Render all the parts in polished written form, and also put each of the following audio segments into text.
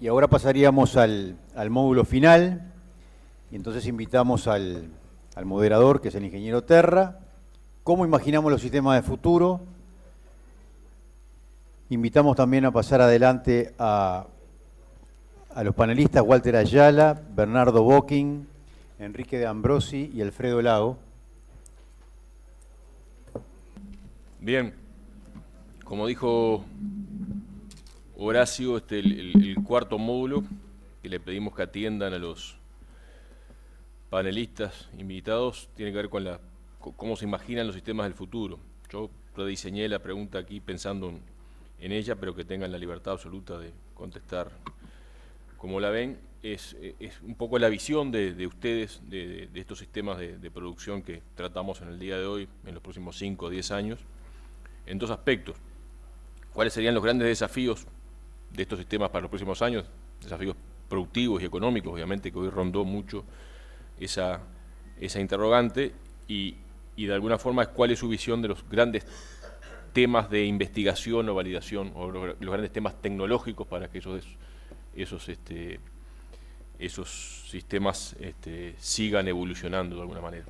Y ahora pasaríamos al módulo final, y entonces invitamos al moderador, que es el ingeniero Terra. ¿Cómo imaginamos los sistemas de futuro? Invitamos también a pasar adelante a los panelistas Walter Ayala, Bernardo Bocking, Enrique de Ambrosi y Alfredo Lago. Bien, como dijo Horacio, el cuarto módulo, que le pedimos que atiendan a los panelistas invitados, tiene que ver con cómo se imaginan los sistemas del futuro. Yo rediseñé la pregunta aquí pensando en ella, pero que tengan la libertad absoluta de contestar como la ven. Es un poco la visión de ustedes, de estos sistemas de producción que tratamos en el día de hoy, en los próximos 5 o 10 años, en dos aspectos. ¿Cuáles serían los grandes desafíos de estos sistemas para los próximos años? Desafíos productivos y económicos, obviamente, que hoy rondó mucho esa interrogante, y de alguna forma cuál es su visión de los grandes temas de investigación o validación, o los grandes temas tecnológicos para que esos sistemas sigan evolucionando de alguna manera.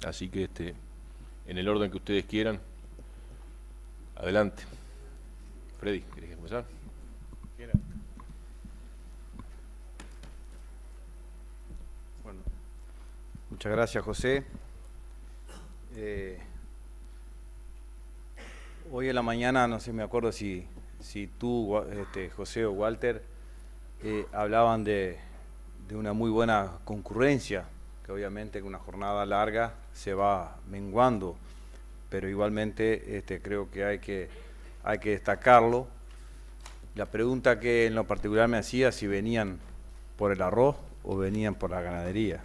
Así que en el orden que ustedes quieran, adelante. Freddy, ¿querés empezar? Bueno, muchas gracias, José. Hoy en la mañana, no sé, me acuerdo si tú, José o Walter, hablaban de una muy buena concurrencia, que obviamente con una jornada larga se va menguando, pero igualmente creo que hay que destacarlo. La pregunta que en lo particular me hacía, si venían por el arroz o venían por la ganadería.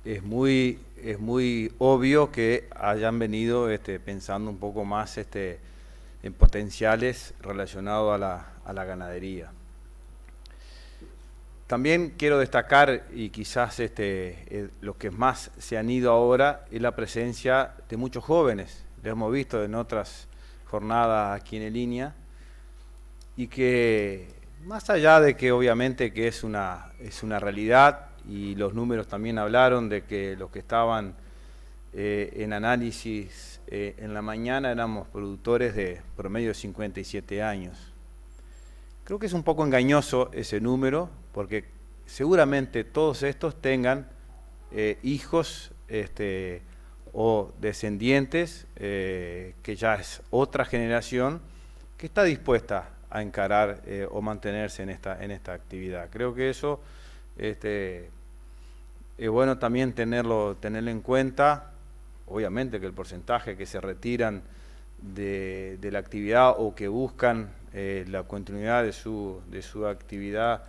Es muy obvio que hayan venido pensando un poco más en potenciales relacionados a la ganadería. También quiero destacar, y quizás lo que más se han ido ahora, es la presencia de muchos jóvenes. Lo hemos visto en otras jornadas aquí en línea, y que más allá de que obviamente que es una realidad, y los números también hablaron de que los que estaban en análisis en la mañana éramos productores de promedio de 57 años. Creo que es un poco engañoso ese número, porque seguramente todos estos tengan hijos o descendientes, que ya es otra generación que está dispuesta a encarar o mantenerse en esta actividad. Creo que eso es bueno también tenerlo en cuenta. Obviamente que el porcentaje que se retiran de la actividad o que buscan la continuidad de su actividad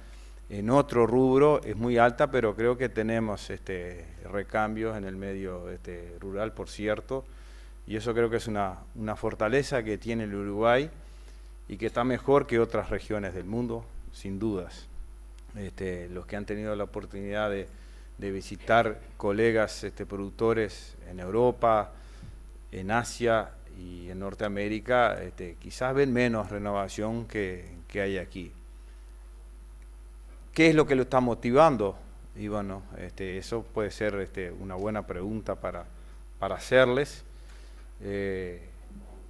en otro rubro es muy alta, pero creo que tenemos recambios en el medio rural, por cierto, y eso creo que es una fortaleza que tiene el Uruguay y que está mejor que otras regiones del mundo, sin dudas. Los que han tenido la oportunidad de visitar colegas productores en Europa, en Asia y en Norteamérica, quizás ven menos renovación que hay aquí. ¿Qué es lo que lo está motivando? Y bueno, eso puede ser una buena pregunta para hacerles, que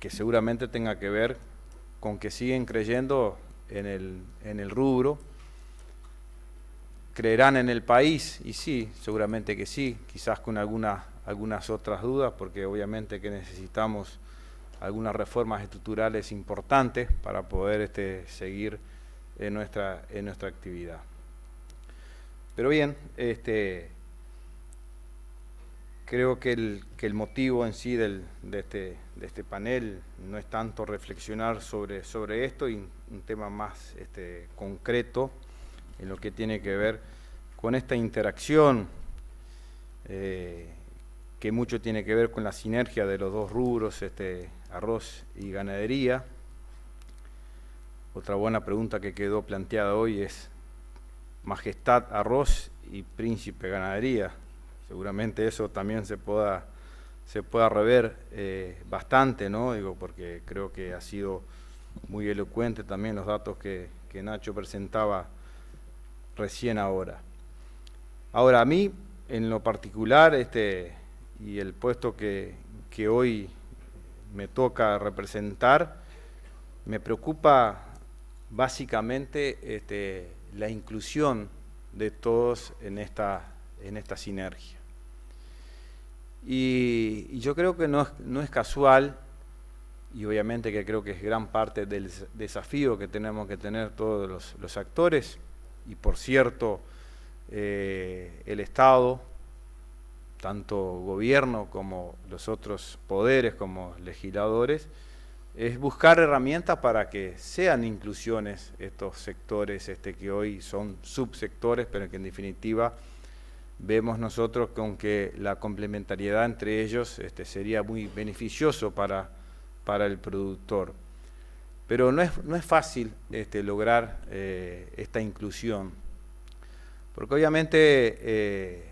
seguramente tenga que ver con que siguen creyendo en el rubro. ¿Creerán en el país? Y sí, seguramente que sí, quizás con algunas otras dudas, porque obviamente que necesitamos algunas reformas estructurales importantes para poder seguir en nuestra actividad. Pero bien, creo que el motivo en sí de este panel no es tanto reflexionar sobre esto, y un tema más concreto en lo que tiene que ver con esta interacción, que mucho tiene que ver con la sinergia de los dos rubros, arroz y ganadería. Otra buena pregunta que quedó planteada hoy es Majestad Arroz y Príncipe Ganadería. Seguramente eso también se pueda rever bastante, ¿no? Digo, porque creo que ha sido muy elocuente también los datos que Nacho presentaba recién ahora. Ahora, a mí, en lo particular, y el puesto que hoy me toca representar, me preocupa básicamente la inclusión de todos en esta sinergia. Y yo creo que no es casual, y obviamente que creo que es gran parte del desafío que tenemos que tener todos los actores, y por cierto, el Estado, tanto gobierno como los otros poderes, como legisladores, es buscar herramientas para que sean inclusiones estos sectores que hoy son subsectores, pero que en definitiva vemos nosotros con que la complementariedad entre ellos sería muy beneficioso para el productor. Pero no es fácil lograr esta inclusión, porque obviamente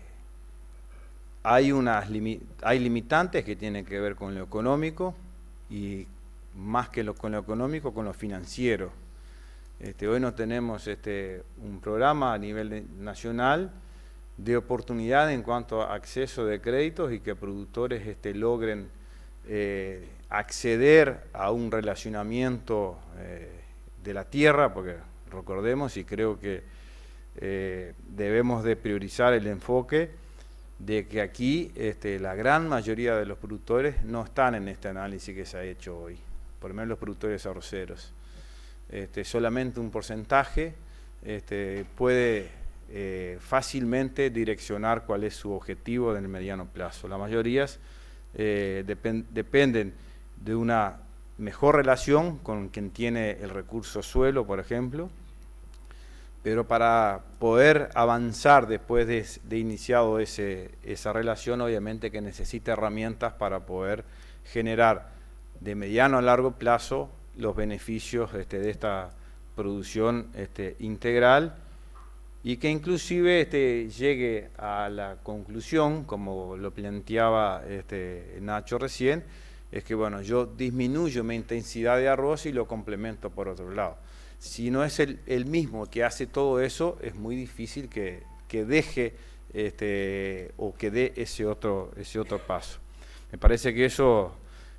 hay limitantes que tienen que ver con lo económico, y más que con lo económico, con lo financiero. Hoy no tenemos un programa a nivel nacional de oportunidad en cuanto a acceso de créditos, y que productores logren acceder a un relacionamiento de la tierra, porque recordemos, y creo que debemos de priorizar el enfoque de que aquí la gran mayoría de los productores no están en este análisis que se ha hecho hoy, por lo menos los productores arroceros. Solamente un porcentaje puede fácilmente direccionar cuál es su objetivo en el mediano plazo. La mayoría dependen de una mejor relación con quien tiene el recurso suelo, por ejemplo, pero para poder avanzar después de iniciado esa relación, obviamente que necesita herramientas para poder generar de mediano a largo plazo los beneficios de esta producción integral, y que inclusive llegue a la conclusión, como lo planteaba Nacho recién, es que bueno, yo disminuyo mi intensidad de arroz y lo complemento por otro lado. Si no es el mismo que hace todo eso, es muy difícil que deje o que dé ese otro paso. Me parece que eso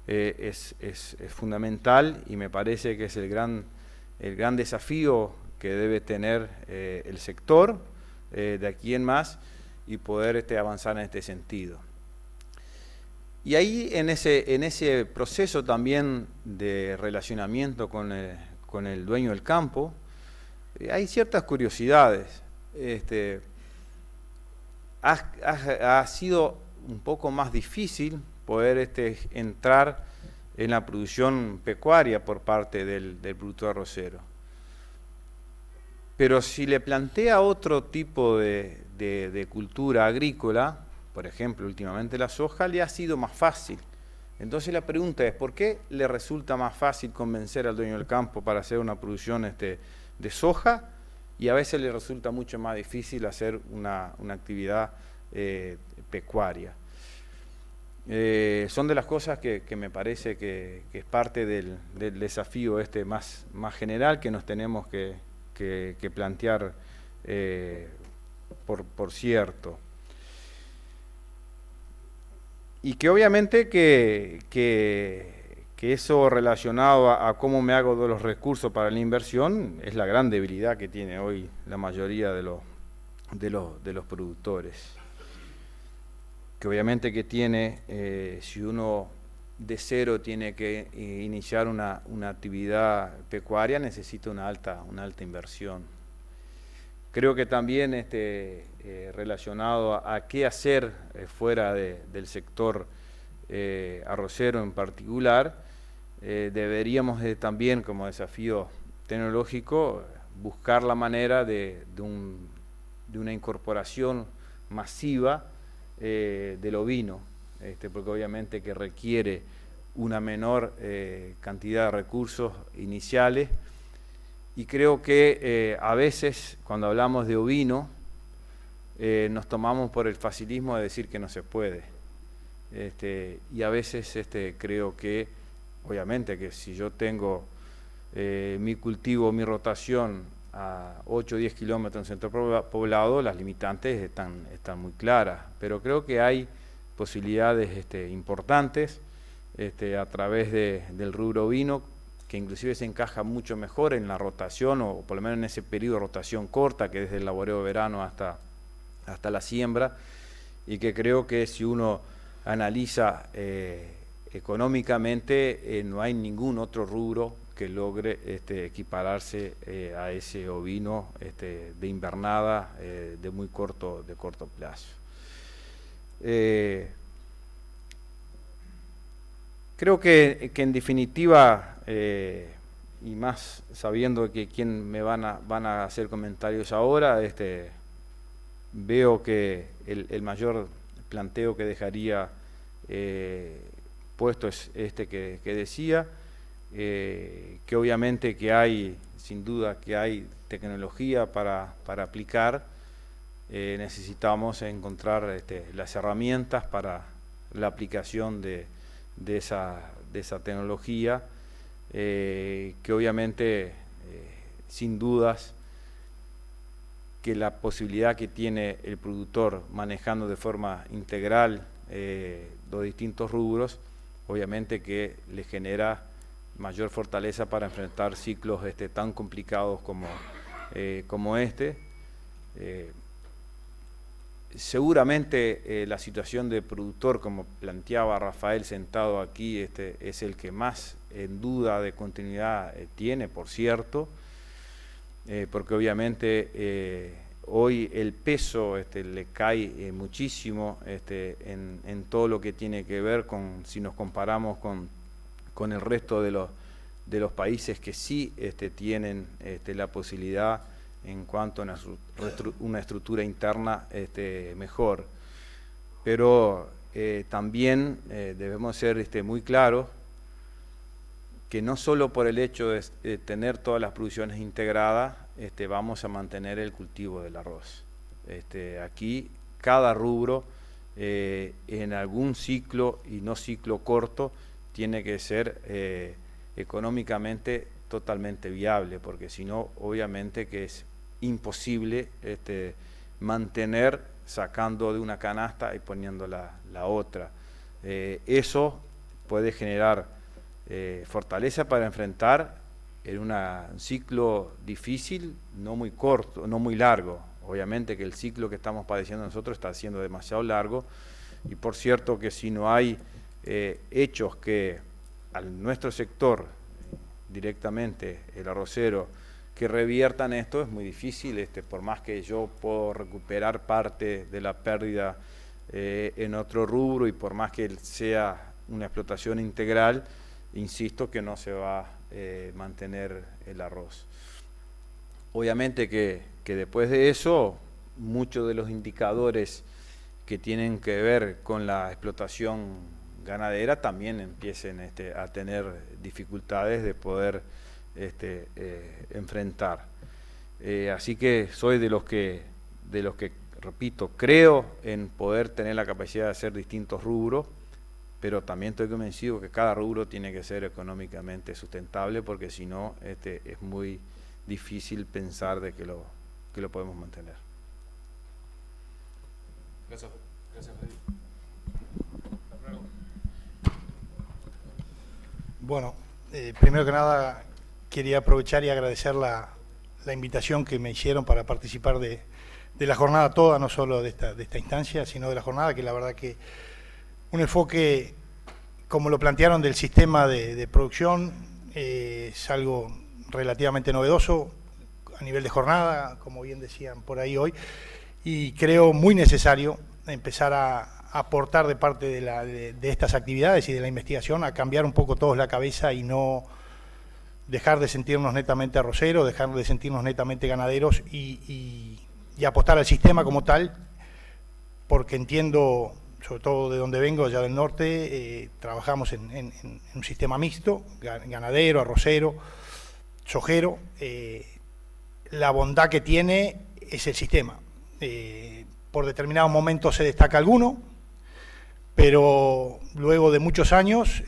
es fundamental, y me parece que es el gran desafío que debe tener el sector de aquí en más, y poder avanzar en este sentido. Y ahí en ese proceso también de relacionamiento con el dueño del campo, hay ciertas curiosidades. Ha sido un poco más difícil poder entrar en la producción pecuaria por parte del productor arrocero. Pero si le plantea otro tipo de cultura agrícola, por ejemplo, últimamente la soja, le ha sido más fácil. Entonces la pregunta es, ¿por qué le resulta más fácil convencer al dueño del campo para hacer una producción de soja, y a veces le resulta mucho más difícil hacer una actividad pecuaria? Son de las cosas que me parece que es parte del desafío más general que nos tenemos que plantear, por cierto. Y que obviamente que eso relacionado a cómo me hago de los recursos para la inversión es la gran debilidad que tiene hoy la mayoría de los productores. Que obviamente que tiene, si uno de cero tiene que iniciar una actividad pecuaria, necesita una alta inversión. Creo que también relacionado a qué hacer fuera del sector arrocero en particular, deberíamos también, como desafío tecnológico, buscar la manera de una incorporación masiva del ovino, porque obviamente que requiere una menor cantidad de recursos iniciales. Y creo que a veces cuando hablamos de ovino nos tomamos por el facilismo de decir que no se puede. Y a veces creo que, obviamente que si yo tengo mi cultivo, mi rotación a 8 o 10 kilómetros en centro poblado, las limitantes están muy claras, pero creo que hay posibilidades importantes a través del rubro ovino, que inclusive se encaja mucho mejor en la rotación, o por lo menos en ese periodo de rotación corta, que es desde el laboreo de verano hasta la siembra, y que creo que si uno analiza económicamente, no hay ningún otro rubro que logre equipararse a ese ovino de invernada de corto plazo. Creo que en definitiva, y más sabiendo que quién me van a hacer comentarios ahora, veo que el mayor planteo que dejaría puesto es que decía, que obviamente que hay, sin duda que hay tecnología para aplicar, necesitamos encontrar las herramientas para la aplicación de esa tecnología, que obviamente, sin dudas, que la posibilidad que tiene el productor manejando de forma integral los distintos rubros, obviamente que le genera mayor fortaleza para enfrentar ciclos tan complicados como este. Seguramente la situación de productor, como planteaba Rafael sentado aquí, es el que más en duda de continuidad tiene, por cierto, porque obviamente hoy el peso le cae muchísimo en todo lo que tiene que ver con, si nos comparamos con el resto de los países que sí tienen la posibilidad en cuanto a una estructura interna mejor. Pero también debemos ser muy claros que no solo por el hecho de tener todas las producciones integradas vamos a mantener el cultivo del arroz. Aquí cada rubro en algún ciclo y no ciclo corto tiene que ser económicamente totalmente viable, porque si no, obviamente que es imposible mantener sacando de una canasta y poniendo la otra. Eso puede generar fortaleza para enfrentar en un ciclo difícil, no muy corto, no muy largo. Obviamente que el ciclo que estamos padeciendo nosotros está siendo demasiado largo, y por cierto que si no hay hechos que a nuestro sector directamente, el arrocero, que reviertan esto, es muy difícil, por más que yo puedo recuperar parte de la pérdida en otro rubro, y por más que sea una explotación integral, insisto que no se va a mantener el arroz. Obviamente que después de eso, muchos de los indicadores que tienen que ver con la explotación ganadera también empiecen a tener dificultades de poder enfrentar. Así que soy de los que, repito, creo en poder tener la capacidad de hacer distintos rubros, pero también estoy convencido que cada rubro tiene que ser económicamente sustentable, porque si no, es muy difícil pensar de que lo podemos mantener. Gracias, Freddy. Bueno, primero que nada quería aprovechar y agradecer la invitación que me hicieron para participar de la jornada toda, no solo de esta instancia, sino de la jornada, que la verdad que un enfoque, como lo plantearon, del sistema de producción, es algo relativamente novedoso a nivel de jornada, como bien decían por ahí hoy, y creo muy necesario empezar a aportar de parte de estas actividades y de la investigación, a cambiar un poco todos la cabeza y no dejar de sentirnos netamente arroceros, dejar de sentirnos netamente ganaderos y apostar al sistema como tal, porque entiendo, sobre todo de donde vengo, allá del norte, trabajamos en un sistema mixto, ganadero, arrocero, sojero. La bondad que tiene es el sistema. Por determinados momentos se destaca alguno, pero luego de muchos años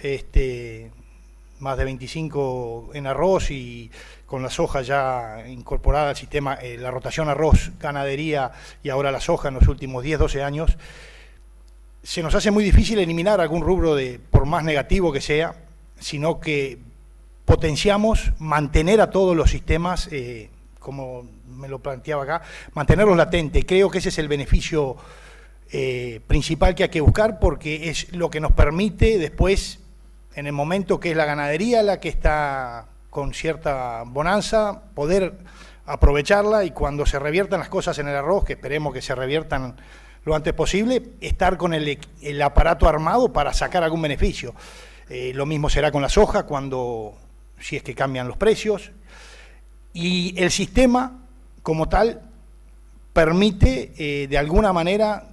más de 25 en arroz y con la soja ya incorporada al sistema, la rotación arroz, ganadería y ahora la soja en los últimos 10, 12 años, se nos hace muy difícil eliminar algún rubro por más negativo que sea, sino que potenciamos mantener a todos los sistemas, como me lo planteaba acá, mantenerlos latentes. Creo que ese es el beneficio principal que hay que buscar, porque es lo que nos permite después, en el momento que es la ganadería la que está con cierta bonanza, poder aprovecharla, y cuando se reviertan las cosas en el arroz, que esperemos que se reviertan lo antes posible, estar con el aparato armado para sacar algún beneficio. Lo mismo será con la soja, si es que cambian los precios, y el sistema como tal permite de alguna manera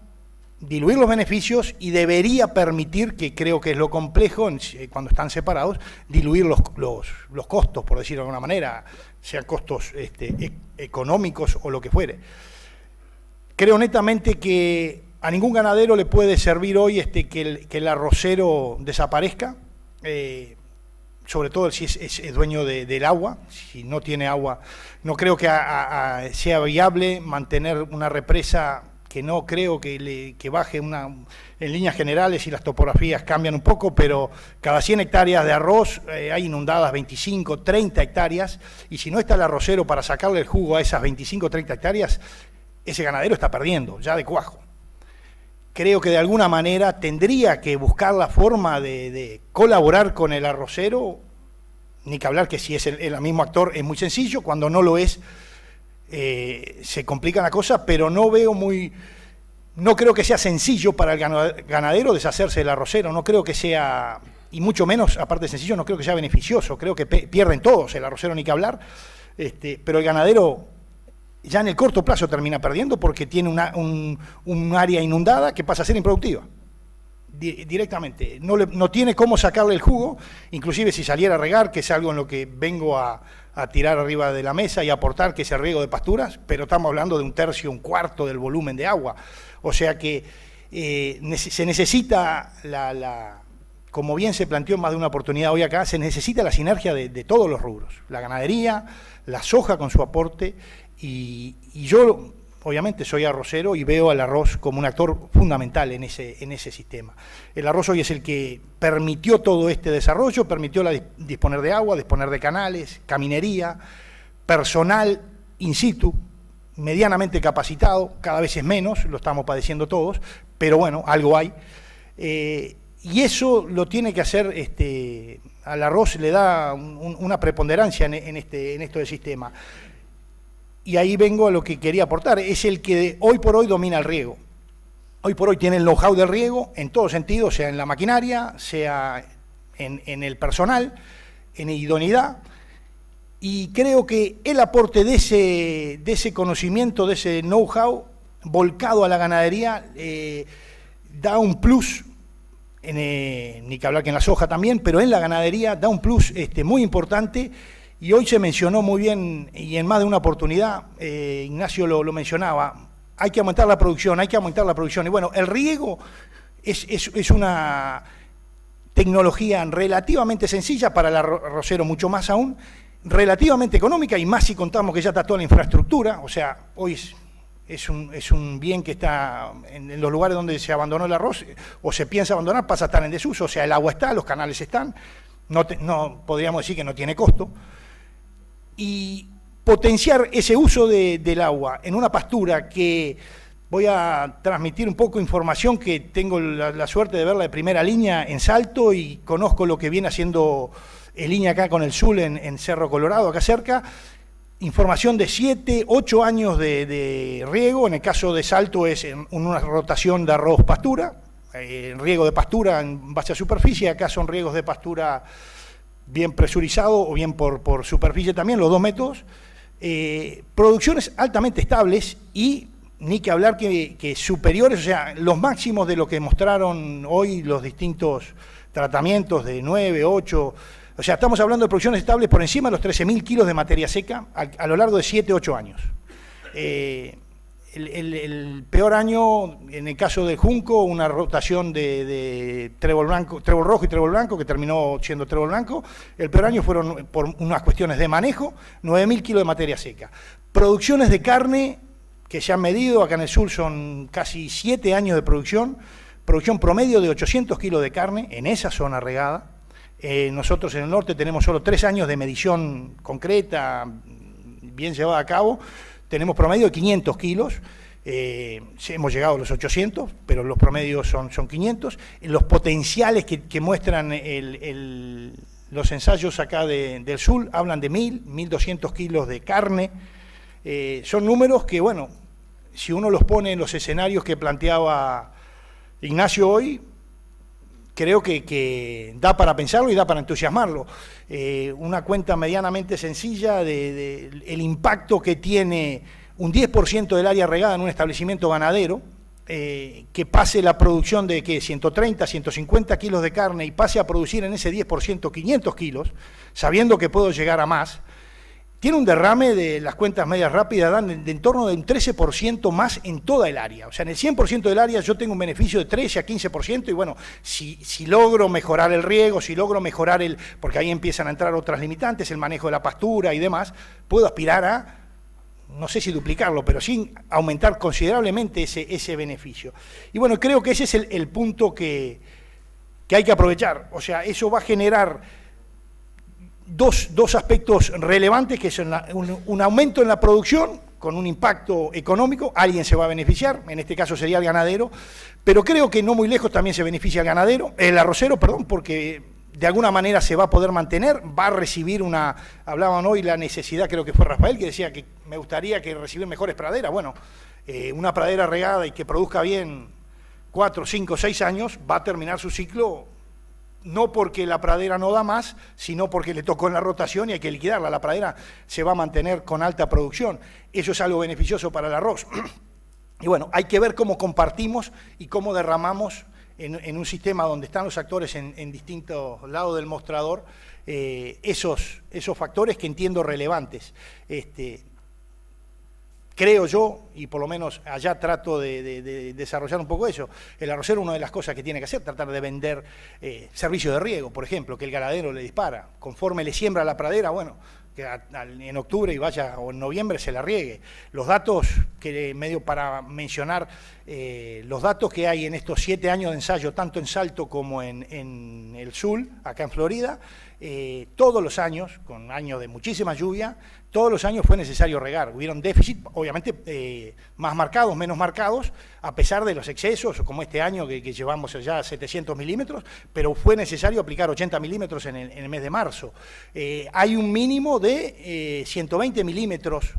diluir los beneficios, y debería permitir, que creo que es lo complejo cuando están separados, diluir los costos, por decirlo de alguna manera, sean costos económicos o lo que fuere. Creo netamente que a ningún ganadero le puede servir hoy que el arrocero desaparezca, sobre todo si es dueño del agua. Si no tiene agua, no creo que sea viable mantener una represa, que no creo que baje en líneas generales, y las topografías cambian un poco, pero cada 100 hectáreas de arroz hay inundadas 25, 30 hectáreas, y si no está el arrocero para sacarle el jugo a esas 25, 30 hectáreas, ese ganadero está perdiendo, ya de cuajo. Creo que de alguna manera tendría que buscar la forma de colaborar con el arrocero, ni que hablar que si es el mismo actor es muy sencillo, cuando no lo es, se complica la cosa, pero no creo que sea sencillo para el ganadero deshacerse del arrocero, no creo que sea, y mucho menos, aparte de sencillo, no creo que sea beneficioso, creo que pierden todos, el arrocero ni que hablar, pero el ganadero ya en el corto plazo termina perdiendo, porque tiene un área inundada que pasa a ser improductiva, directamente, no tiene cómo sacarle el jugo, inclusive si saliera a regar, que es algo en lo que vengo a tirar arriba de la mesa y aportar, que es el riego de pasturas, pero estamos hablando de 1/3, 1/4 del volumen de agua, o sea que se necesita, como bien se planteó en más de una oportunidad hoy acá, se necesita la sinergia de todos los rubros, la ganadería, la soja con su aporte, y yo obviamente soy arrocero y veo al arroz como un actor fundamental en ese sistema. El arroz hoy es el que permitió todo este desarrollo, permitió disponer de agua, disponer de canales, caminería, personal in situ, medianamente capacitado, cada vez es menos, lo estamos padeciendo todos, pero bueno, algo hay. Y eso lo tiene que hacer, al arroz le da una preponderancia en esto del sistema. Y ahí vengo a lo que quería aportar, es el que hoy por hoy domina el riego. Hoy por hoy tiene el know-how del riego en todo sentido, sea en la maquinaria, sea en el personal, en idoneidad, y creo que el aporte de ese conocimiento, de ese know-how volcado a la ganadería, da un plus, ni que hablar que en la soja también, pero en la ganadería da un plus muy importante. Y hoy se mencionó muy bien, y en más de una oportunidad, Ignacio lo mencionaba, hay que aumentar la producción, Y bueno, el riego es una tecnología relativamente sencilla, para el arrocero mucho más aún, relativamente económica, y más si contamos que ya está toda la infraestructura. O sea, hoy es un bien que está en los lugares donde se abandonó el arroz, o se piensa abandonar, pasa a estar en desuso. O sea, el agua está, los canales están, no podríamos decir que no tiene costo. Y potenciar ese uso del agua en una pastura, que voy a transmitir un poco información que tengo la suerte de verla de primera línea en Salto, y conozco lo que viene haciendo en línea acá con el Sul en Cerro Colorado, acá cerca. Información de 7, 8 años de riego, en el caso de Salto es una rotación de arroz pastura, riego de pastura en base a superficie, acá son riegos de pastura bien presurizado o bien por superficie también, los dos métodos, producciones altamente estables, y ni que hablar que superiores, o sea, los máximos de lo que mostraron hoy los distintos tratamientos de 9, 8, o sea, estamos hablando de producciones estables por encima de los 13.000 kilos de materia seca a lo largo de 7, 8 años. el peor año, en el caso del Junco, una rotación de trébol rojo y trébol blanco, que terminó siendo trébol blanco. El peor año fueron, por unas cuestiones de manejo, 9.000 kilos de materia seca. Producciones de carne que se han medido, acá en el sur son casi 7 años de producción promedio de 800 kilos de carne en esa zona regada. Nosotros en el norte tenemos solo 3 años de medición concreta, bien llevada a cabo. Tenemos promedio de 500 kilos, hemos llegado a los 800, pero los promedios son 500. Los potenciales que muestran los ensayos acá del sur hablan de 1.200 kilos de carne. Son números que, bueno, si uno los pone en los escenarios que planteaba Ignacio hoy, creo que da para pensarlo y da para entusiasmarlo. Una cuenta medianamente sencilla el impacto que tiene un 10% del área regada en un establecimiento ganadero, que pase la producción de 130, 150 kilos de carne y pase a producir en ese 10% 500 kilos, sabiendo que puedo llegar a más. Tiene un derrame de las cuentas medias rápidas, dan de en torno de un 13% más en toda el área. O sea, en el 100% del área yo tengo un beneficio de 13 a 15%, y bueno, si logro mejorar el riego, si logro mejorar porque ahí empiezan a entrar otras limitantes, el manejo de la pastura y demás, puedo aspirar a, no sé si duplicarlo, pero sí aumentar considerablemente ese beneficio. Y bueno, creo que ese es el punto que hay que aprovechar. O sea, eso va a generar dos aspectos relevantes, que son un aumento en la producción con un impacto económico. Alguien se va a beneficiar, en este caso sería el ganadero, pero creo que no muy lejos también se beneficia el arrocero, porque de alguna manera se va a poder mantener, va a recibir hablaban hoy la necesidad, creo que fue Rafael que decía que me gustaría que recibir mejores praderas. Bueno, una pradera regada y que produzca bien 4, 5, 6 años, va a terminar su ciclo, no porque la pradera no da más, sino porque le tocó en la rotación y hay que liquidarla. La pradera se va a mantener con alta producción. Eso es algo beneficioso para el arroz. Y bueno, hay que ver cómo compartimos y cómo derramamos en un sistema donde están los actores en distintos lados del mostrador, esos factores que entiendo relevantes. Creo yo, y por lo menos allá trato de desarrollar un poco eso, el arrocero, una de las cosas que tiene que hacer, tratar de vender servicios de riego, por ejemplo, que el ganadero le dispara. Conforme le siembra la pradera, bueno, que en octubre o en noviembre se la riegue. Los datos, medio para mencionar, los datos que hay en estos 7 años de ensayo, tanto en Salto como en el sur, acá en Florida, todos los años, con años de muchísima lluvia, todos los años fue necesario regar. Hubieron déficit, obviamente más marcados, menos marcados, a pesar de los excesos, como este año que llevamos ya 700 milímetros, pero fue necesario aplicar 80 milímetros en el mes de marzo. Hay un mínimo de 120 milímetros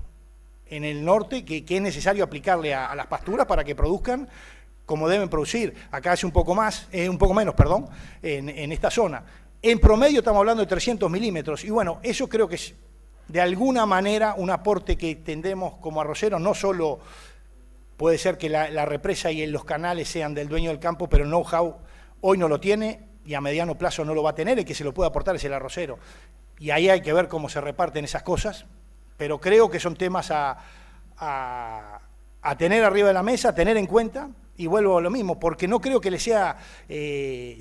en el norte que es necesario aplicarle a las pasturas para que produzcan como deben producir. Acá es un poco menos, en esta zona. En promedio estamos hablando de 300 milímetros, y bueno, eso creo que es de alguna manera un aporte que tendemos como arroceros. No solo puede ser que la represa y los canales sean del dueño del campo, pero el know-how hoy no lo tiene y a mediano plazo no lo va a tener, y que se lo puede aportar es el arrocero. Y ahí hay que ver cómo se reparten esas cosas, pero creo que son temas a tener arriba de la mesa, a tener en cuenta. Y vuelvo a lo mismo, porque no creo que le sea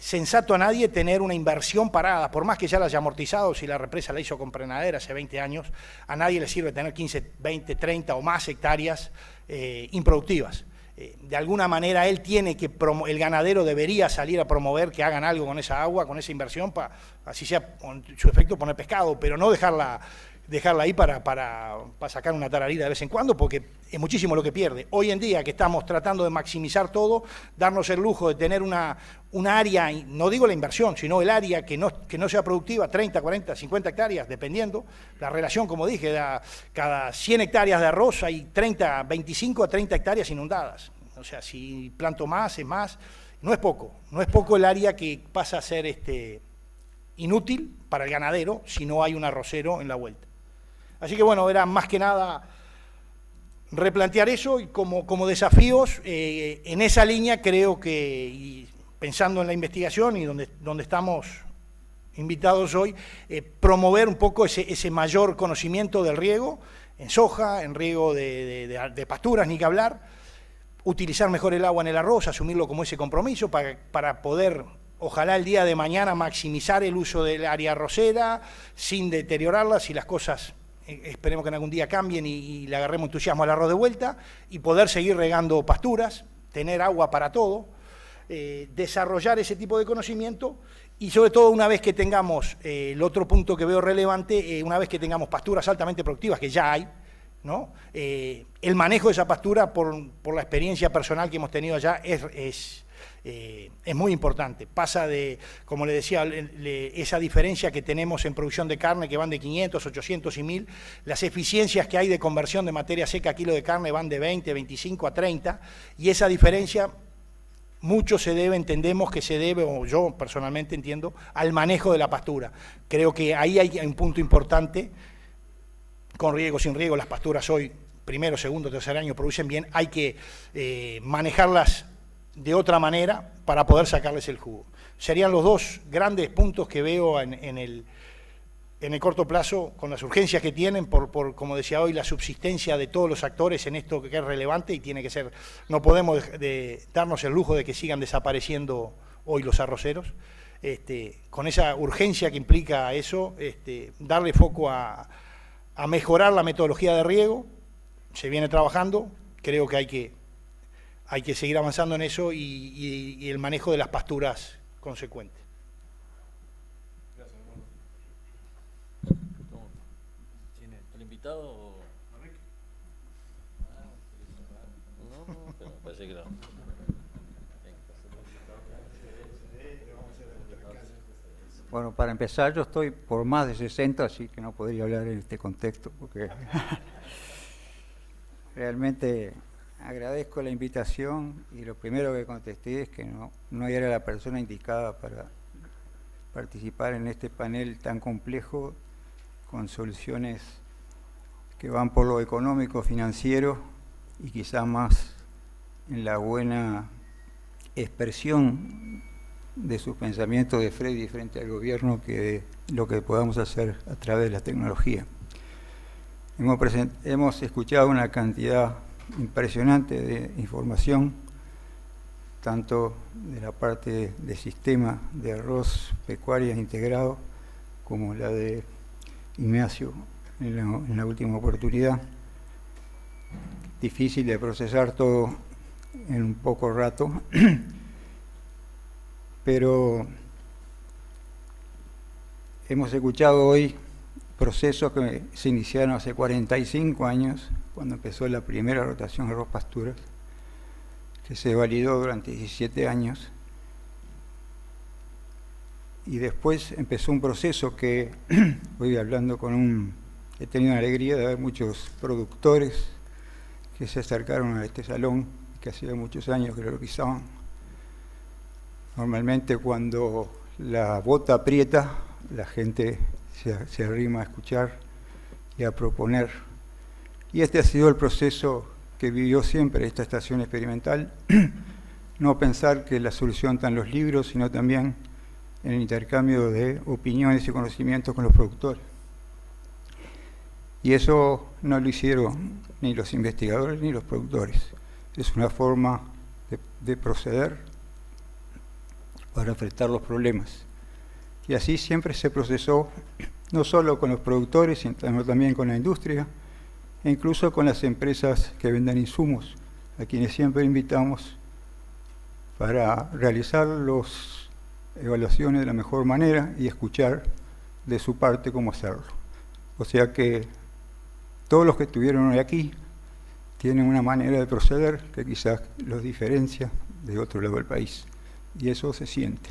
sensato a nadie tener una inversión parada, por más que ya la haya amortizado. Si la represa la hizo con Prenadera hace 20 años, a nadie le sirve tener 15, 20, 30 o más hectáreas improductivas. De alguna manera él tiene que, el ganadero debería salir a promover que hagan algo con esa agua, con esa inversión, así sea con su efecto poner pescado, pero no dejarla ahí para sacar una tararida de vez en cuando, porque es muchísimo lo que pierde. Hoy en día, que estamos tratando de maximizar todo, darnos el lujo de tener una área, no digo la inversión, sino el área que no sea productiva, 30, 40, 50 hectáreas, dependiendo. La relación, como dije, cada 100 hectáreas de arroz hay 25 a 30 hectáreas inundadas. O sea, si planto más, es más. No es poco el área que pasa a ser inútil para el ganadero si no hay un arrocero en la vuelta. Así que bueno, era más que nada replantear eso, y como desafíos en esa línea creo que, y pensando en la investigación y donde estamos invitados hoy, promover un poco ese mayor conocimiento del riego, en soja, en riego de pasturas, ni que hablar, utilizar mejor el agua en el arroz, asumirlo como ese compromiso para poder, ojalá el día de mañana, maximizar el uso del área arrocera sin deteriorarla, si las cosas esperemos que en algún día cambien y le agarremos entusiasmo al arroz de vuelta, y poder seguir regando pasturas, tener agua para todo, desarrollar ese tipo de conocimiento, y sobre todo una vez que tengamos, el otro punto que veo relevante, una vez que tengamos pasturas altamente productivas, que ya hay, ¿no? El manejo de esa pastura, por la experiencia personal que hemos tenido allá, es muy importante. Pasa de, como le decía, esa diferencia que tenemos en producción de carne, que van de 500, 800 y 1000, las eficiencias que hay de conversión de materia seca a kilo de carne van de 20, 25 a 30, y esa diferencia mucho entendemos que se debe, o yo personalmente entiendo, al manejo de la pastura. Creo que ahí hay un punto importante. Con riego, sin riego, las pasturas hoy, primero, segundo, tercer año, producen bien. Hay que manejarlas de otra manera para poder sacarles el jugo. Serían los dos grandes puntos que veo en el corto plazo, con las urgencias que tienen, por, como decía hoy, la subsistencia de todos los actores en esto que es relevante y tiene que ser, no podemos darnos el lujo de que sigan desapareciendo hoy los arroceros. Con esa urgencia que implica eso, darle foco a mejorar la metodología de riego. Se viene trabajando, creo que hay que seguir avanzando en eso, y el manejo de las pasturas consecuente. ¿Tiene el invitado o...? No, pero parece que no. Bueno, para empezar, yo estoy por más de 60, así que no podría hablar en este contexto, porque realmente agradezco la invitación, y lo primero que contesté es que no era la persona indicada para participar en este panel tan complejo, con soluciones que van por lo económico, financiero, y quizá más en la buena expresión de sus pensamientos de Freddy frente al gobierno que de lo que podamos hacer a través de la tecnología. Hemos escuchado una cantidad impresionante de información, tanto de la parte de sistema de arroz pecuarias integrado, como la de Ignacio en la última oportunidad. Difícil de procesar todo en un poco rato, pero hemos escuchado hoy procesos que se iniciaron hace 45 años, cuando empezó la primera rotación de arroz pasturas, que se validó durante 17 años, y después empezó un proceso que voy hablando he tenido la alegría de ver muchos productores que se acercaron a este salón, que hacía muchos años que lo realizaban. Normalmente cuando la bota aprieta, la gente se arrima a escuchar y a proponer. Y este ha sido el proceso que vivió siempre esta estación experimental. No pensar que la solución está en los libros, sino también en el intercambio de opiniones y conocimientos con los productores. Y eso no lo hicieron ni los investigadores ni los productores. Es una forma de proceder para enfrentar los problemas. Y así siempre se procesó, no solo con los productores, sino también con la industria, e incluso con las empresas que venden insumos, a quienes siempre invitamos para realizar las evaluaciones de la mejor manera y escuchar de su parte cómo hacerlo. O sea que todos los que estuvieron hoy aquí tienen una manera de proceder que quizás los diferencia de otro lado del país. Y eso se siente.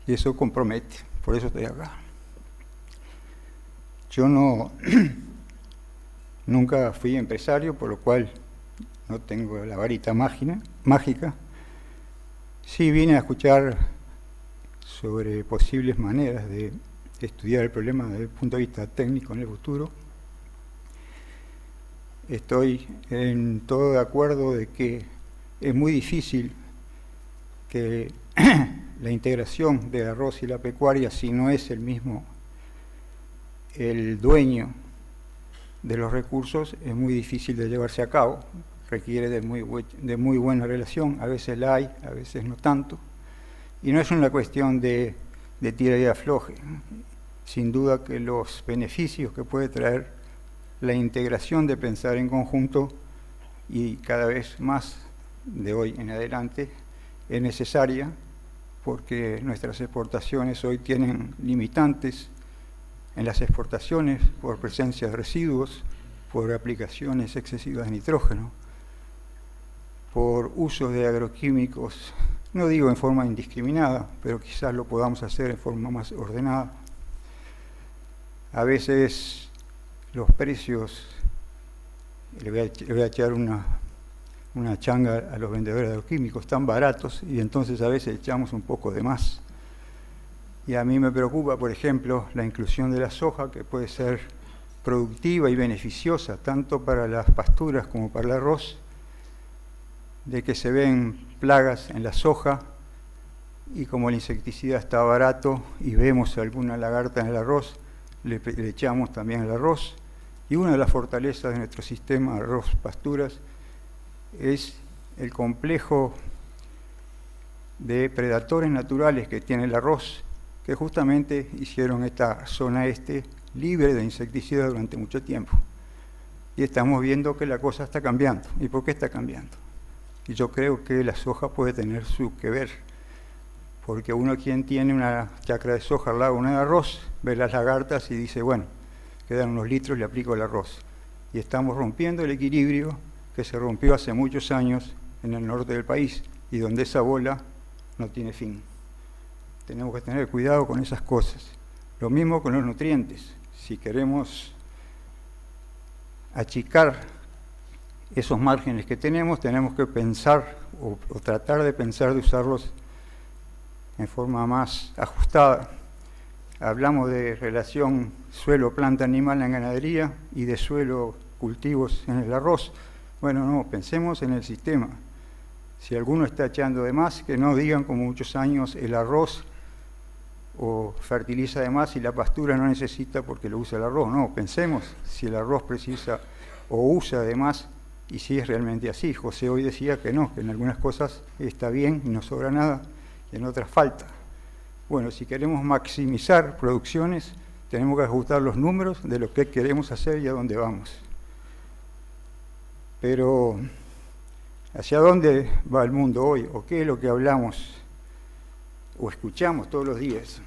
Y eso compromete. Por eso estoy acá. Yo nunca fui empresario, por lo cual no tengo la varita mágica. Sí vine a escuchar sobre posibles maneras de estudiar el problema desde el punto de vista técnico en el futuro. Estoy en todo de acuerdo de que es muy difícil que la integración del arroz y la pecuaria, si no es el mismo el dueño de los recursos es muy difícil de llevarse a cabo, requiere de muy buena relación, a veces la hay, a veces no tanto, y no es una cuestión de tira y afloje. Sin duda que los beneficios que puede traer la integración de pensar en conjunto, y cada vez más de hoy en adelante, es necesaria, porque nuestras exportaciones hoy tienen limitantes en las exportaciones por presencia de residuos, por aplicaciones excesivas de nitrógeno, por uso de agroquímicos, no digo en forma indiscriminada, pero quizás lo podamos hacer en forma más ordenada. A veces los precios, le voy a echar una changa a los vendedores de agroquímicos, están baratos y entonces a veces echamos un poco de más. Y a mí me preocupa, por ejemplo, la inclusión de la soja, que puede ser productiva y beneficiosa tanto para las pasturas como para el arroz, de que se ven plagas en la soja y como el insecticida está barato y vemos alguna lagarta en el arroz, le echamos también el arroz. Y una de las fortalezas de nuestro sistema arroz-pasturas es el complejo de predadores naturales que tiene el arroz, que justamente hicieron esta zona este libre de insecticidas durante mucho tiempo. Y estamos viendo que la cosa está cambiando. ¿Y por qué está cambiando? Y yo creo que la soja puede tener su que ver, porque uno quien tiene una chacra de soja al lado de una de arroz, ve las lagartas y dice, bueno, quedan unos litros, le aplico el arroz. Y estamos rompiendo el equilibrio que se rompió hace muchos años en el norte del país y donde esa bola no tiene fin. Tenemos que tener cuidado con esas cosas. Lo mismo con los nutrientes. Si queremos achicar esos márgenes que tenemos que pensar o tratar de pensar de usarlos en forma más ajustada. Hablamos de relación suelo-planta-animal en ganadería y de suelo-cultivos en el arroz. Bueno, no, pensemos en el sistema. Si alguno está echando de más, que no digan como muchos años el arroz o fertiliza de más y la pastura no necesita porque lo usa el arroz. No, pensemos si el arroz precisa o usa de más y si es realmente así. José hoy decía que no, que en algunas cosas está bien y no sobra nada, y en otras falta. Bueno, si queremos maximizar producciones, tenemos que ajustar los números de lo que queremos hacer y a dónde vamos. Pero, ¿hacia dónde va el mundo hoy? ¿O qué es lo que hablamos o escuchamos todos los días?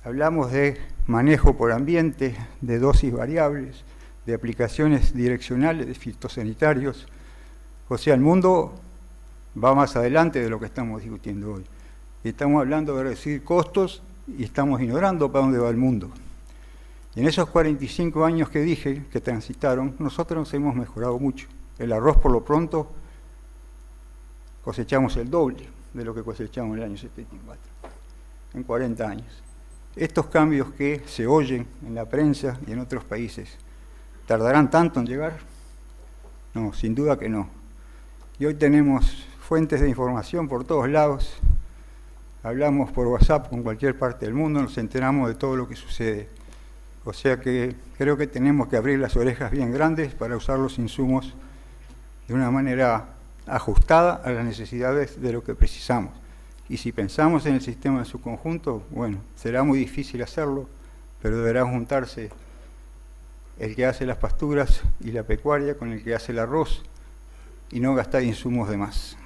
Hablamos de manejo por ambiente, de dosis variables, de aplicaciones direccionales, de fitosanitarios. O sea, el mundo va más adelante de lo que estamos discutiendo hoy. Estamos hablando de reducir costos y estamos ignorando para dónde va el mundo. Y en esos 45 años que dije, que transitaron, nosotros nos hemos mejorado mucho. El arroz, por lo pronto, cosechamos el doble de lo que cosechamos en el año 74, en 40 años. Estos cambios que se oyen en la prensa y en otros países, ¿tardarán tanto en llegar? No, sin duda que no. Y hoy tenemos fuentes de información por todos lados, hablamos por WhatsApp con cualquier parte del mundo, nos enteramos de todo lo que sucede. O sea que creo que tenemos que abrir las orejas bien grandes para usar los insumos de una manera ajustada a las necesidades de lo que precisamos. Y si pensamos en el sistema en su conjunto, bueno, será muy difícil hacerlo, pero deberá juntarse el que hace las pasturas y la pecuaria con el que hace el arroz y no gastar insumos de más.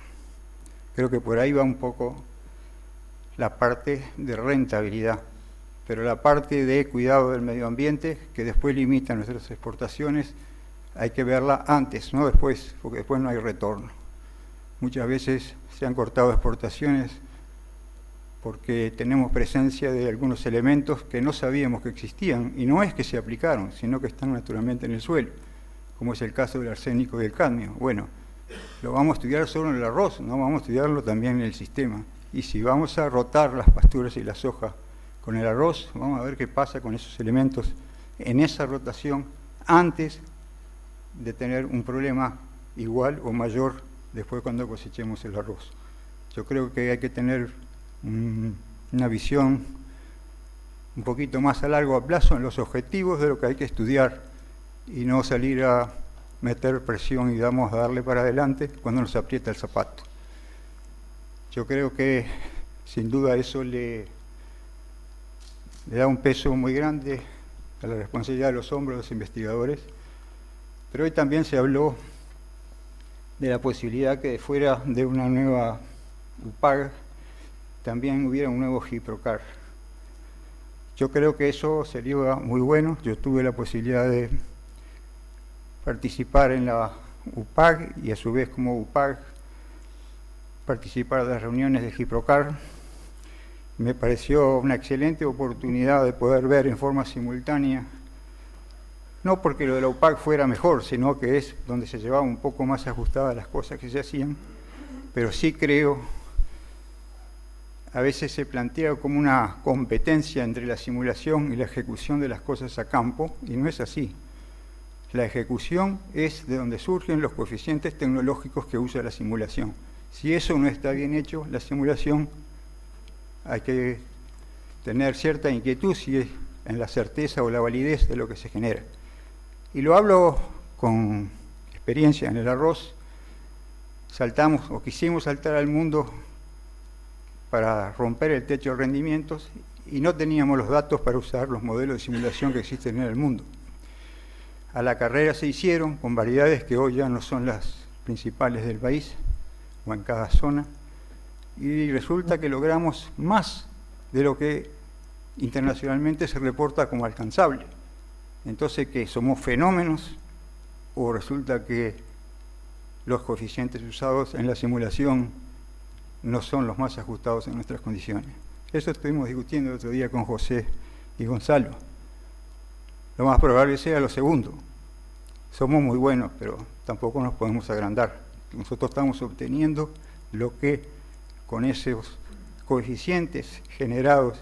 Creo que por ahí va un poco la parte de rentabilidad, pero la parte de cuidado del medio ambiente, que después limita nuestras exportaciones, hay que verla antes, no después, porque después no hay retorno. Muchas veces se han cortado exportaciones porque tenemos presencia de algunos elementos que no sabíamos que existían, y no es que se aplicaron, sino que están naturalmente en el suelo, como es el caso del arsénico y el cadmio. Bueno, lo vamos a estudiar solo en el arroz, no vamos a estudiarlo también en el sistema. Y si vamos a rotar las pasturas y la soja con el arroz, vamos a ver qué pasa con esos elementos en esa rotación antes de tener un problema igual o mayor después cuando cosechemos el arroz. Yo creo que hay que tener una visión un poquito más a largo plazo en los objetivos de lo que hay que estudiar y no salir a meter presión y a darle para adelante cuando nos aprieta el zapato. Yo creo que sin duda eso le da un peso muy grande a la responsabilidad de los hombros de los investigadores, pero hoy también se habló de la posibilidad que fuera de una nueva UPAG también hubiera un nuevo GIPROCAR. Yo creo que eso sería muy bueno. Yo tuve la posibilidad de participar en la UPAG y a su vez como UPAG participar de las reuniones de GIPROCAR. Me pareció una excelente oportunidad de poder ver en forma simultánea, no porque lo de la UPAG fuera mejor, sino que es donde se llevaba un poco más ajustadas las cosas que se hacían, pero sí creo, a veces se plantea como una competencia entre la simulación y la ejecución de las cosas a campo, y no es así. La ejecución es de donde surgen los coeficientes tecnológicos que usa la simulación. Si eso no está bien hecho, la simulación hay que tener cierta inquietud si es en la certeza o la validez de lo que se genera. Y lo hablo con experiencia en el arroz. Saltamos o quisimos saltar al mundo para romper el techo de rendimientos y no teníamos los datos para usar los modelos de simulación que existen en el mundo. A la carrera se hicieron con variedades que hoy ya no son las principales del país o en cada zona, y resulta que logramos más de lo que internacionalmente se reporta como alcanzable. Entonces, ¿qué? ¿Somos fenómenos o resulta que los coeficientes usados en la simulación no son los más ajustados en nuestras condiciones? Eso estuvimos discutiendo el otro día con José y Gonzalo. Lo más probable sea lo segundo. Somos muy buenos, pero tampoco nos podemos agrandar. Nosotros estamos obteniendo lo que con esos coeficientes generados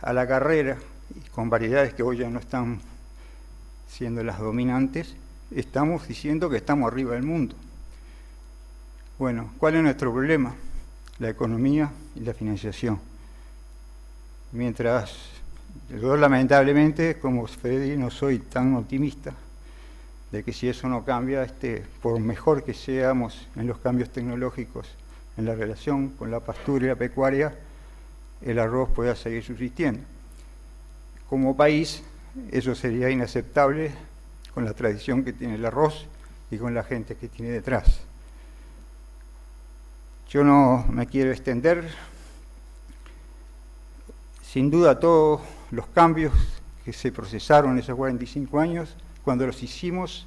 a la carrera y con variedades que hoy ya no están siendo las dominantes, estamos diciendo que estamos arriba del mundo. Bueno, ¿cuál es nuestro problema? La economía y la financiación. Mientras yo lamentablemente, como Freddy, no soy tan optimista de que si eso no cambia, por mejor que seamos en los cambios tecnológicos en la relación con la pastura y la pecuaria, el arroz pueda seguir subsistiendo. Como país, eso sería inaceptable con la tradición que tiene el arroz y con la gente que tiene detrás. Yo no me quiero extender. Sin duda todos los cambios que se procesaron en esos 45 años, cuando los hicimos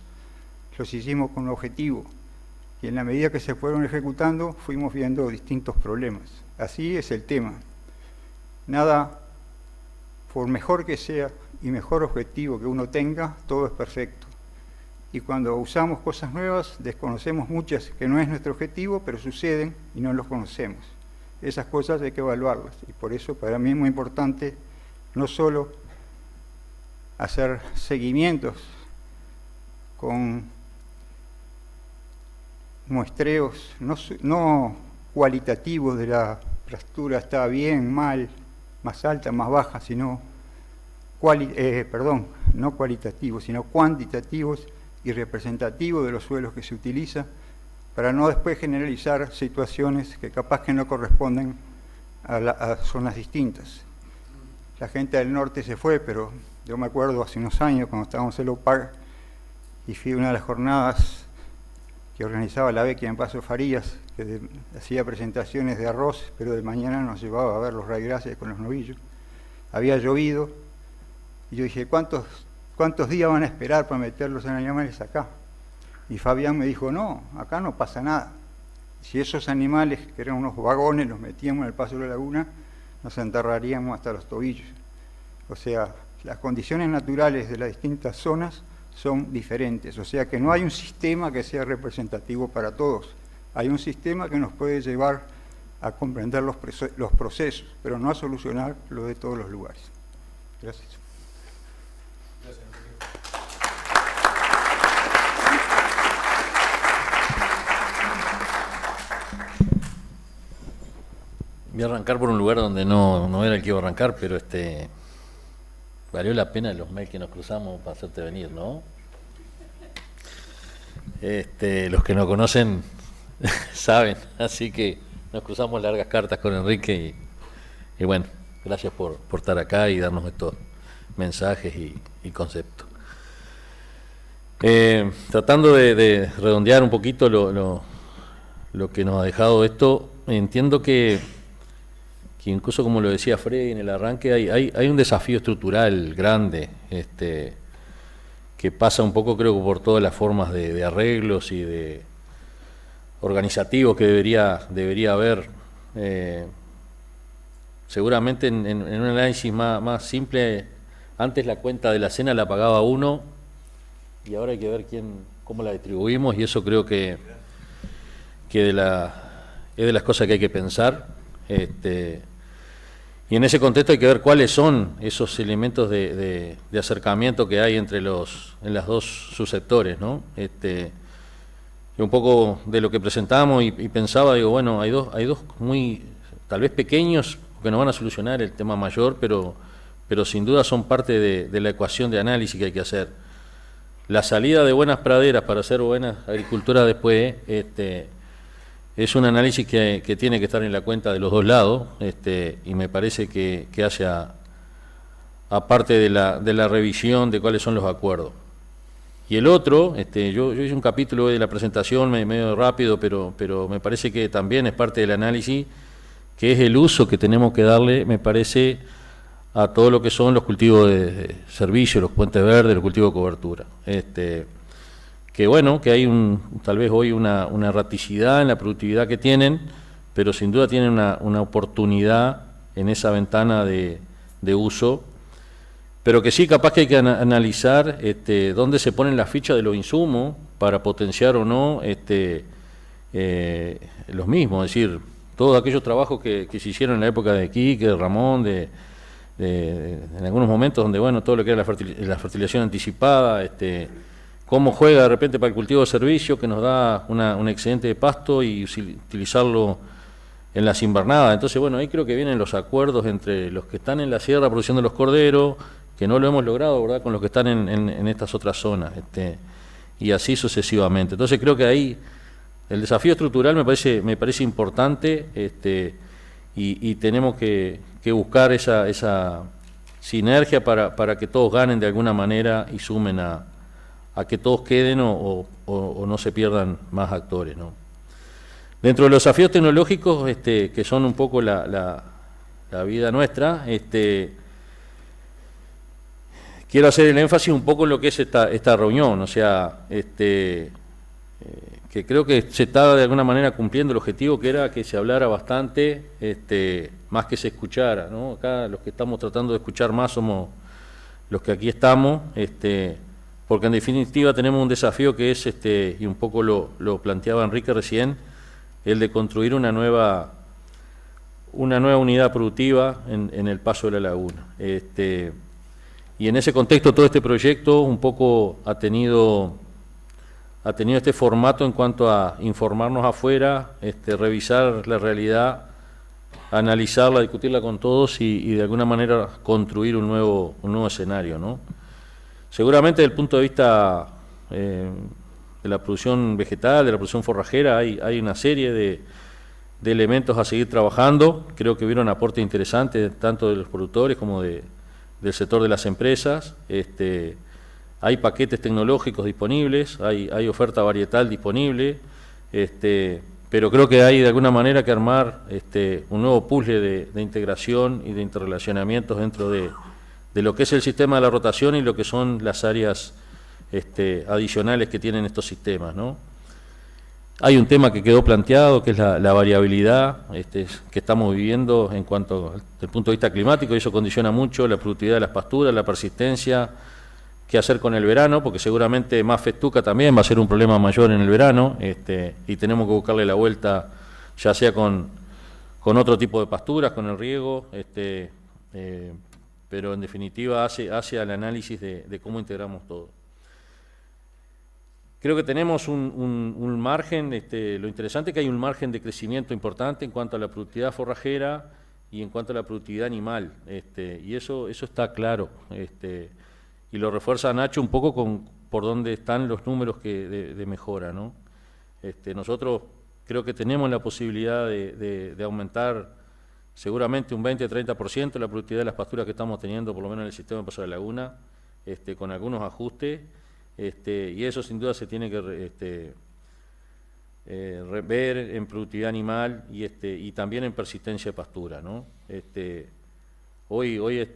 con un objetivo. Y en la medida que se fueron ejecutando, fuimos viendo distintos problemas. Así es el tema. Nada, por mejor que sea y mejor objetivo que uno tenga, todo es perfecto. Y cuando usamos cosas nuevas, desconocemos muchas que no es nuestro objetivo, pero suceden y no los conocemos. Esas cosas hay que evaluarlas. Y por eso para mí es muy importante no solo hacer seguimientos con muestreos no cualitativos de la pastura está bien, mal, más alta, más baja, sino no cualitativos, sino cuantitativos y representativos de los suelos que se utilizan, para no después generalizar situaciones que capaz que no corresponden a zonas distintas. La gente del norte se fue, pero yo me acuerdo hace unos años cuando estábamos en la UPAG y fui a una de las jornadas que organizaba la Vecchia en Paso Farías, que hacía presentaciones de arroz, pero de mañana nos llevaba a ver los raigracias con los novillos. Había llovido y yo dije, ¿cuántos días van a esperar para meter los animales acá? Y Fabián me dijo, no, acá no pasa nada. Si esos animales, que eran unos vagones, los metíamos en el paso de la laguna, nos enterraríamos hasta los tobillos. O sea, las condiciones naturales de las distintas zonas son diferentes. O sea que no hay un sistema que sea representativo para todos. Hay un sistema que nos puede llevar a comprender los procesos, pero no a solucionar lo de todos los lugares. Gracias. Voy a arrancar por un lugar donde no era el que iba a arrancar, pero valió la pena los mails que nos cruzamos para hacerte venir, ¿no? Los que no conocen saben, así que nos cruzamos largas cartas con Enrique y bueno, gracias por estar acá y darnos estos mensajes y conceptos. Tratando de redondear un poquito lo que nos ha dejado esto, entiendo que incluso como lo decía Freddy en el arranque, hay un desafío estructural grande, que pasa un poco creo que por todas las formas de arreglos y de organizativos que debería haber. Seguramente en un análisis más simple, antes la cuenta de la cena la pagaba uno y ahora hay que ver cómo la distribuimos, y eso creo que es de las cosas que hay que pensar. Y en ese contexto hay que ver cuáles son esos elementos de acercamiento que hay en las dos subsectores, ¿no? Y un poco de lo que presentamos y pensaba, digo, bueno, hay dos muy, tal vez pequeños, que no van a solucionar el tema mayor, pero sin duda son parte de la ecuación de análisis que hay que hacer. La salida de buenas praderas para hacer buena agricultura después, es un análisis que tiene que estar en la cuenta de los dos lados, y me parece que hace aparte de la revisión de cuáles son los acuerdos. Y el otro, yo hice un capítulo de la presentación medio rápido, pero me parece que también es parte del análisis, que es el uso que tenemos que darle, me parece, a todo lo que son los cultivos de servicio, los puentes verdes, los cultivos de cobertura. Que bueno, que hay tal vez hoy una erraticidad en la productividad que tienen, pero sin duda tienen una oportunidad en esa ventana de uso, pero que sí capaz que hay que analizar dónde se ponen las fichas de los insumos para potenciar o no los mismos, es decir, todos aquellos trabajos que se hicieron en la época de Quique, de Ramón, en algunos momentos donde, bueno, todo lo que era la fertilización anticipada, cómo juega de repente para el cultivo de servicio, que nos da un excedente de pasto y utilizarlo en las invernadas. Entonces, bueno, ahí creo que vienen los acuerdos entre los que están en la sierra produciendo los corderos, que no lo hemos logrado, ¿verdad?, con los que están en estas otras zonas, y así sucesivamente. Entonces creo que ahí el desafío estructural me parece importante, y tenemos que buscar esa sinergia para que todos ganen de alguna manera y sumen a que todos queden o no se pierdan más actores, ¿no? Dentro de los desafíos tecnológicos, que son un poco la vida nuestra, quiero hacer el énfasis un poco en lo que es esta reunión, o sea, que creo que se está de alguna manera cumpliendo el objetivo, que era que se hablara bastante, más que se escuchara, ¿no? Acá los que estamos tratando de escuchar más somos los que aquí estamos, porque en definitiva tenemos un desafío que es, y un poco lo planteaba Enrique recién, el de construir una nueva unidad productiva en el paso de la laguna. Y en ese contexto todo este proyecto un poco ha tenido este formato en cuanto a informarnos afuera, revisar la realidad, analizarla, discutirla con todos y de alguna manera construir un nuevo escenario, ¿no? Seguramente desde el punto de vista de la producción vegetal, de la producción forrajera, hay una serie de elementos a seguir trabajando. Creo que hubieron aportes interesantes tanto de los productores como del sector de las empresas. Hay paquetes tecnológicos disponibles, hay oferta varietal disponible, pero creo que hay de alguna manera que armar un nuevo puzzle de integración y de interrelacionamientos dentro de lo que es el sistema de la rotación y lo que son las áreas adicionales que tienen estos sistemas, ¿no? Hay un tema que quedó planteado, que es la variabilidad que estamos viviendo en cuanto al punto de vista climático, y eso condiciona mucho la productividad de las pasturas, la persistencia, qué hacer con el verano, porque seguramente más festuca también va a ser un problema mayor en el verano, y tenemos que buscarle la vuelta, ya sea con otro tipo de pasturas, con el riego, pero en definitiva hace al análisis de cómo integramos todo. Creo que tenemos un margen, lo interesante es que hay un margen de crecimiento importante en cuanto a la productividad forrajera, y en cuanto a la productividad animal, y eso está claro, y lo refuerza Nacho un poco por dónde están los números de mejora, ¿no? Nosotros creo que tenemos la posibilidad de aumentar seguramente un 20-30% la productividad de las pasturas que estamos teniendo, por lo menos en el sistema de Paso de la Laguna, con algunos ajustes, y eso sin duda se tiene que ver en productividad animal y también en persistencia de pastura, ¿no? Hoy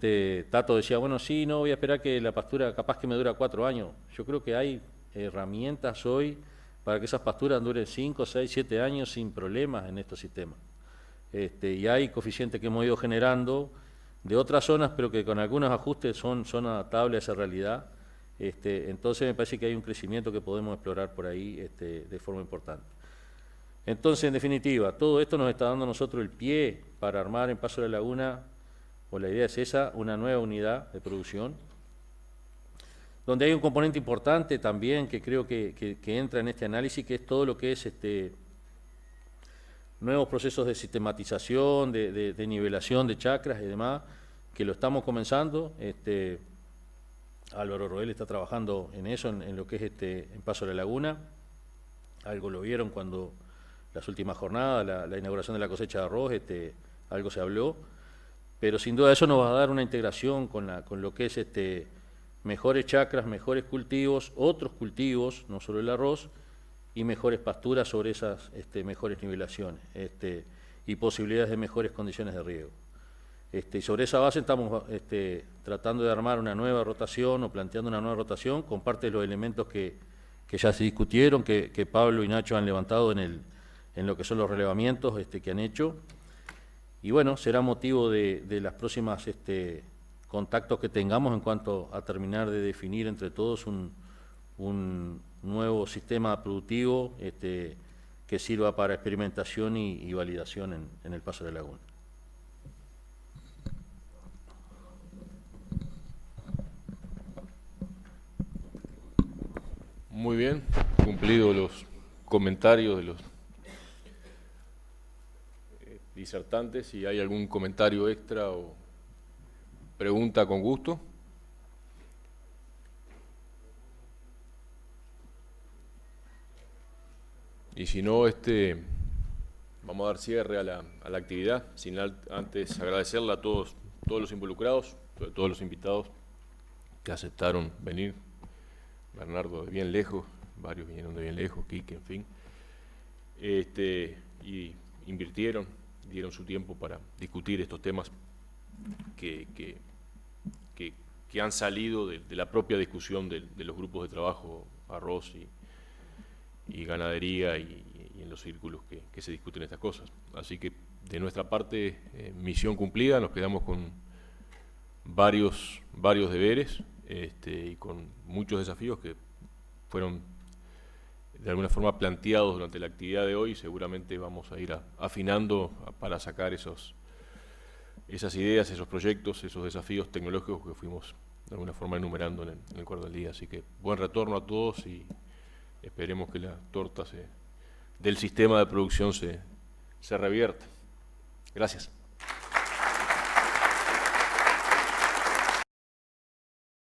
Tato decía, bueno, sí, no voy a esperar que la pastura capaz que me dura 4 años. Yo creo que hay herramientas hoy para que esas pasturas duren 5, 6, 7 años sin problemas en estos sistemas. Y hay coeficientes que hemos ido generando de otras zonas, pero que con algunos ajustes son adaptables a esa realidad. Entonces me parece que hay un crecimiento que podemos explorar por ahí de forma importante. Entonces, en definitiva, todo esto nos está dando a nosotros el pie para armar en Paso de la Laguna, o la idea es esa, una nueva unidad de producción, donde hay un componente importante también que creo que entra en este análisis, que es todo lo que es nuevos procesos de sistematización, de nivelación de chacras y demás, que lo estamos comenzando. Álvaro Roel está trabajando en eso, en lo que es en Paso de la Laguna. Algo lo vieron cuando las últimas jornadas, la inauguración de la cosecha de arroz, algo se habló, pero sin duda eso nos va a dar una integración con lo que es mejores chacras, mejores cultivos, otros cultivos, no solo el arroz, y mejores pasturas sobre esas mejores nivelaciones, y posibilidades de mejores condiciones de riego. Y sobre esa base estamos tratando de armar una nueva rotación o planteando una nueva rotación con parte de los elementos que ya se discutieron, que Pablo y Nacho han levantado en lo que son los relevamientos que han hecho. Y bueno, será motivo de las próximas contactos que tengamos en cuanto a terminar de definir entre todos un nuevo sistema productivo que sirva para experimentación y validación en el Paso de la Laguna. Muy bien, cumplidos los comentarios de los disertantes. Si hay algún comentario extra o pregunta, con gusto. Y si no, vamos a dar cierre a la actividad, sin antes agradecerle a todos los involucrados, a todos los invitados que aceptaron venir. Bernardo de bien lejos, varios vinieron de bien lejos, Quique, en fin, y invirtieron, dieron su tiempo para discutir estos temas que han salido de la propia discusión de los grupos de trabajo, arroz y ganadería y en los círculos que se discuten estas cosas. Así que de nuestra parte, misión cumplida, nos quedamos con varios deberes y con muchos desafíos que fueron de alguna forma planteados durante la actividad de hoy. Seguramente vamos a ir afinando para sacar esas ideas, esos proyectos, esos desafíos tecnológicos que fuimos de alguna forma enumerando en el cuadro del día. Así que buen retorno a todos y esperemos que la torta del sistema de producción se revierta. Gracias.